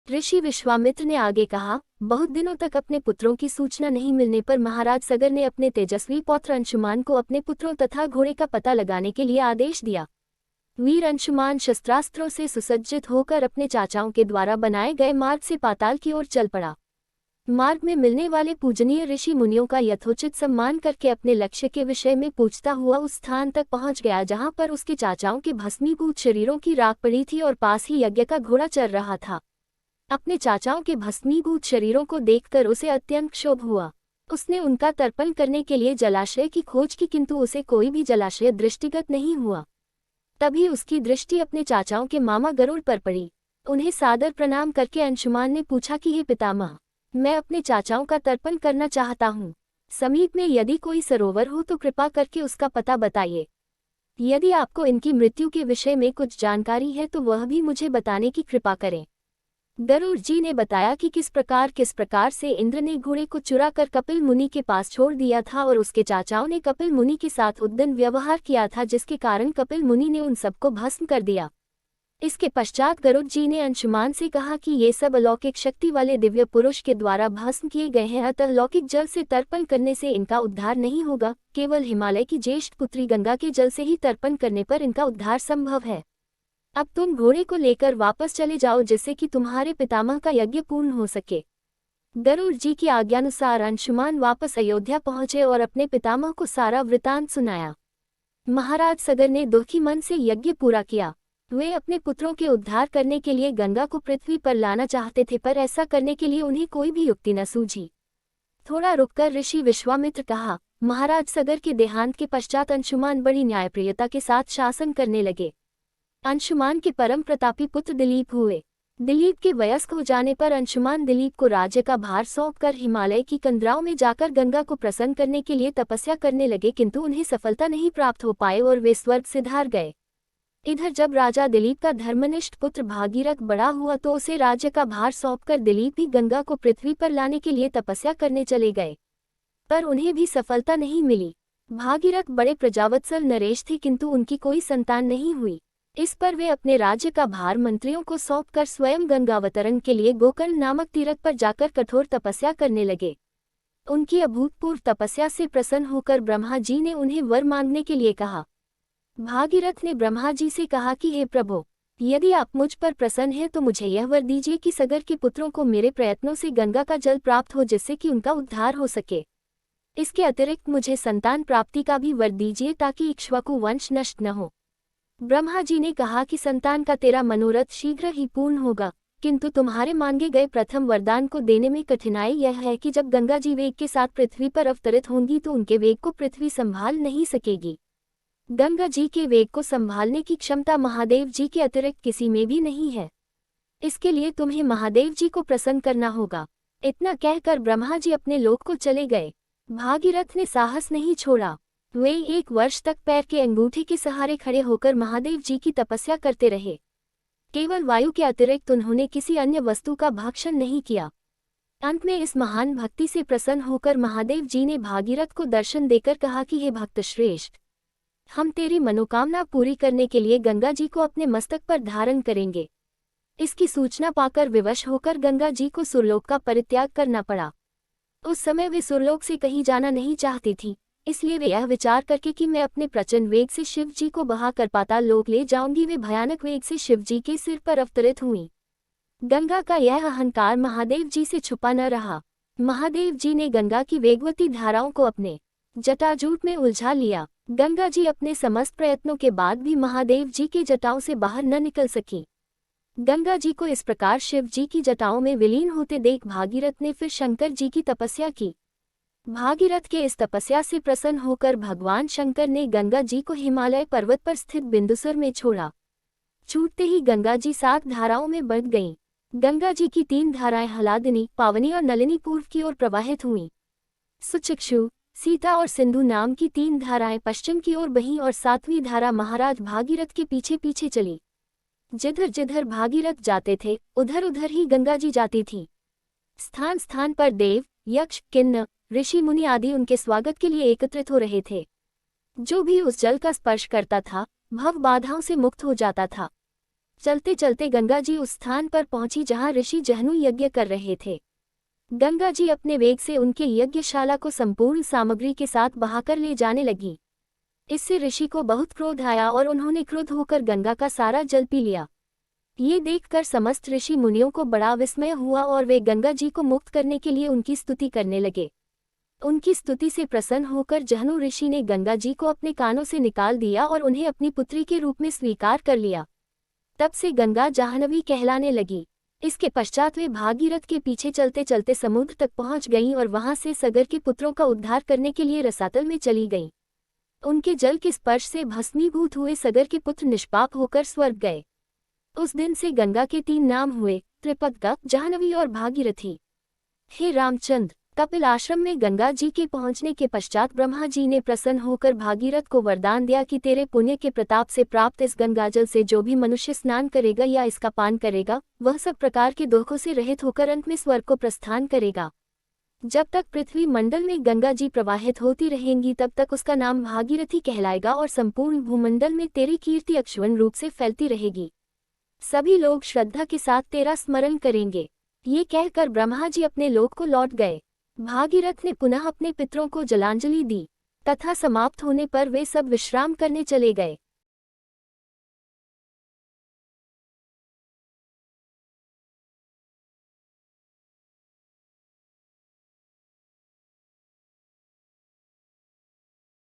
ऋषि विश्वामित्र ने आगे कहा, बहुत दिनों तक अपने पुत्रों की सूचना नहीं मिलने पर महाराज सगर ने अपने तेजस्वी पौत्र अंशुमान को अपने पुत्रों तथा घोड़े का पता लगाने के लिए आदेश दिया। वीर अंशुमान शस्त्रास्त्रों से सुसज्जित होकर अपने चाचाओं के द्वारा बनाए गए मार्ग से पाताल की ओर चल पड़ा। मार्ग में मिलने वाले पूजनीय ऋषि मुनियों का यथोचित सम्मान करके अपने लक्ष्य के विषय में पूछता हुआ उस स्थान तक पहुंच गया जहां पर उसके चाचाओं के भस्मीभूत शरीरों की राख पड़ी थी और पास ही यज्ञ का घोड़ा चल रहा था। अपने चाचाओं के भस्मीभूत शरीरों को देखकर उसे अत्यंत क्षोभ हुआ। उसने उनका तर्पण करने के लिए जलाशय की खोज की, किंतु उसे कोई भी जलाशय दृष्टिगत नहीं हुआ। तभी उसकी दृष्टि अपने चाचाओं के मामा गरुड़ पर पड़ी। उन्हें सादर प्रणाम करके अंशुमान ने पूछा कि हे पितामह, मैं अपने चाचाओं का तर्पण करना चाहता हूँ। समीप में यदि कोई सरोवर हो तो कृपा करके उसका पता बताइए। यदि आपको इनकी मृत्यु के विषय में कुछ जानकारी है तो वह भी मुझे बताने की कृपा करें। गरुड़ जी ने बताया कि किस प्रकार से इंद्र ने घोड़े को चुरा कर कपिल मुनि के पास छोड़ दिया था और उसके चाचाओं ने कपिल मुनि के साथ उद्दंड व्यवहार किया था, जिसके कारण कपिल मुनि ने उन सबको भस्म कर दिया। इसके पश्चात गरुड़ जी ने अंशुमान से कहा कि ये सब अलौकिक शक्ति वाले दिव्य पुरुष के द्वारा भस्म किए गए हैं, अतः लौकिक जल से तर्पण करने से इनका उद्धार नहीं होगा। केवल हिमालय की ज्येष्ठ पुत्री गंगा के जल से ही तर्पण करने पर इनका उद्धार संभव है। अब तुम घोड़े को लेकर वापस चले जाओ जिससे कि तुम्हारे पितामह का यज्ञ पूर्ण हो सके। गरुड़ जी की आज्ञानुसार अंशुमान वापस अयोध्या पहुंचे और अपने पितामह को सारा वृतांत सुनाया। महाराज सगर ने दुखी मन से यज्ञ पूरा किया। वे अपने पुत्रों के उद्धार करने के लिए गंगा को पृथ्वी पर लाना चाहते थे, पर ऐसा करने के लिए उन्हें कोई भी युक्ति न सूझी। थोड़ा रुककर ऋषि विश्वामित्र कहा, महाराज सगर के देहांत के पश्चात अंशुमान बड़ी न्यायप्रियता के साथ शासन करने लगे। अंशुमान के परम प्रतापी पुत्र दिलीप हुए। दिलीप के वयस्क हो जाने पर अंशुमान दिलीप को राज्य का भार सौंपकर हिमालय की कंदराओं में जाकर गंगा को प्रसन्न करने के लिए तपस्या करने लगे, किंतु उन्हें सफलता नहीं प्राप्त हो पाए और वे स्वर्ग से धार गए। इधर जब राजा दिलीप का धर्मनिष्ठ पुत्र भागीरथ बड़ा हुआ तो उसे राज्य का भार सौंपकर दिलीप भी गंगा को पृथ्वी पर लाने के लिए तपस्या करने चले गए, पर उन्हें भी सफलता नहीं मिली। भागीरथ बड़े प्रजावत्सल नरेश थे, किंतु उनकी कोई संतान नहीं हुई। इस पर वे अपने राज्य का भार मंत्रियों को सौंपकर स्वयं गंगावतरण के लिए गोकर्ण नामक तीर्थ पर जाकर कठोर तपस्या करने लगे। उनकी अभूतपूर्व तपस्या से प्रसन्न होकर ब्रह्मा जी ने उन्हें वर मांगने के लिए कहा। भागीरथ ने ब्रह्मा जी से कहा कि हे प्रभु, यदि आप मुझ पर प्रसन्न हैं तो मुझे यह वर दीजिए कि सगर के पुत्रों को मेरे प्रयत्नों से गंगा का जल प्राप्त हो, जिससे कि उनका उद्धार हो सके। इसके अतिरिक्त मुझे संतान प्राप्ति का भी वर दीजिए ताकि इक्ष्वाकु वंश नष्ट न हो। ब्रह्मा जी ने कहा कि संतान का तेरा मनोरथ शीघ्र ही पूर्ण होगा, किंतु तुम्हारे मांगे गए प्रथम वरदान को देने में कठिनाई यह है कि जब गंगा जी वेग के साथ पृथ्वी पर अवतरित होंगी तो उनके वेग को पृथ्वी संभाल नहीं सकेगी। गंगा जी के वेग को संभालने की क्षमता महादेव जी के अतिरिक्त किसी में भी नहीं है। इसके लिए तुम्हें महादेव जी को प्रसन्न करना होगा। इतना कहकर ब्रह्मा जी अपने लोक को चले गए। भागीरथ ने साहस नहीं छोड़ा। वे 1 वर्ष तक पैर के अंगूठे के सहारे खड़े होकर महादेव जी की तपस्या करते रहे। केवल वायु के अतिरिक्त उन्होंने किसी अन्य वस्तु का भक्षण नहीं किया। अंत में इस महान भक्ति से प्रसन्न होकर महादेव जी ने भागीरथ को दर्शन देकर कहा कि हे भक्त श्रेष्ठ, हम तेरी मनोकामना पूरी करने के लिए गंगा जी को अपने मस्तक पर धारण करेंगे। इसकी सूचना पाकर विवश होकर गंगा जी को सुरलोक का परित्याग करना पड़ा। उस समय वे सुरलोक से कहीं जाना नहीं चाहती थी, इसलिए वे यह विचार करके कि मैं अपने प्रचंड वेग से शिव जी को बहाकर पाताल लोक ले जाऊंगी, वे भयानक वेग से शिव जी के सिर पर अवतरित हुईं। गंगा का यह अहंकार महादेव जी से छुपा न रहा। महादेव जी ने गंगा की वेगवती धाराओं को अपने जटाजूट में उलझा लिया। गंगा जी अपने समस्त प्रयत्नों के बाद भी महादेव जी के जटाओं से बाहर न निकल सकी। गंगा जी को इस प्रकार शिव जी की जटाओं में विलीन होते देख भागीरथ ने फिर शंकर जी की तपस्या की। भागीरथ के इस तपस्या से प्रसन्न होकर भगवान शंकर ने गंगा जी को हिमालय पर्वत पर स्थित बिंदुसर में छोड़ा। छूटते ही गंगा जी 7 धाराओं में बढ़ गईं। गंगा जी की 3 धाराएं हलादिनी, पावनी और नलिनी पूर्व की ओर प्रवाहित हुईं। सुचिक्षु, सीता और सिंधु नाम की 3 धाराएं पश्चिम की ओर बहीं और 7वीं धारा महाराज भागीरथ के पीछे पीछे चली। जिधर जिधर भागीरथ जाते थे उधर उधर ही गंगा जी जाती थी। स्थान स्थान पर देव, यक्ष, किन्नर, ऋषि मुनि आदि उनके स्वागत के लिए एकत्रित हो रहे थे। जो भी उस जल का स्पर्श करता था भव बाधाओं से मुक्त हो जाता था। चलते चलते गंगा जी उस स्थान पर पहुंची जहां ऋषि जहनु यज्ञ कर रहे थे। गंगा जी अपने वेग से उनके यज्ञशाला को संपूर्ण सामग्री के साथ बहाकर ले जाने लगी। इससे ऋषि को बहुत क्रोध आया और उन्होंने क्रुद्ध होकर गंगा का सारा जल पी लिया। ये देखकर समस्त ऋषि मुनियों को बड़ा विस्मय हुआ और वे गंगा जी को मुक्त करने के लिए उनकी स्तुति करने लगे। उनकी स्तुति से प्रसन्न होकर जहनु ऋषि ने गंगा जी को अपने कानों से निकाल दिया और उन्हें अपनी पुत्री के रूप में स्वीकार कर लिया। तब से गंगा जाह्नवी कहलाने लगी। इसके पश्चात वे भागीरथ के पीछे चलते चलते समुद्र तक पहुंच गईं और वहां से सगर के पुत्रों का उद्धार करने के लिए रसातल में चली गईं। उनके जल के स्पर्श से भस्मीभूत हुए सगर के पुत्र निष्पाप होकर स्वर्ग गए। उस दिन से गंगा के 3 नाम हुए, त्रिपदगा, जाह्नवी और भागीरथी। हे रामचंद्र, कपिल आश्रम में गंगा जी के पहुंचने के पश्चात ब्रह्मा जी ने प्रसन्न होकर भागीरथ को वरदान दिया कि तेरे पुण्य के प्रताप से प्राप्त इस गंगाजल से जो भी मनुष्य स्नान करेगा या इसका पान करेगा, वह सब प्रकार के दुखों से रहित होकर अंत में स्वर्ग को प्रस्थान करेगा। जब तक पृथ्वी मंडल में गंगा जी प्रवाहित होती रहेंगी तब तक उसका नाम भागीरथी कहलाएगा और संपूर्ण भूमंडल में तेरी कीर्ति अक्षुण्ण रूप से फैलती रहेगी। सभी लोग श्रद्धा के साथ तेरा स्मरण करेंगे। ये कहकर ब्रह्मा जी अपने लोक को लौट गए। भागीरथ ने पुनः अपने पितरों को जलांजलि दी तथा समाप्त होने पर वे सब विश्राम करने चले गए।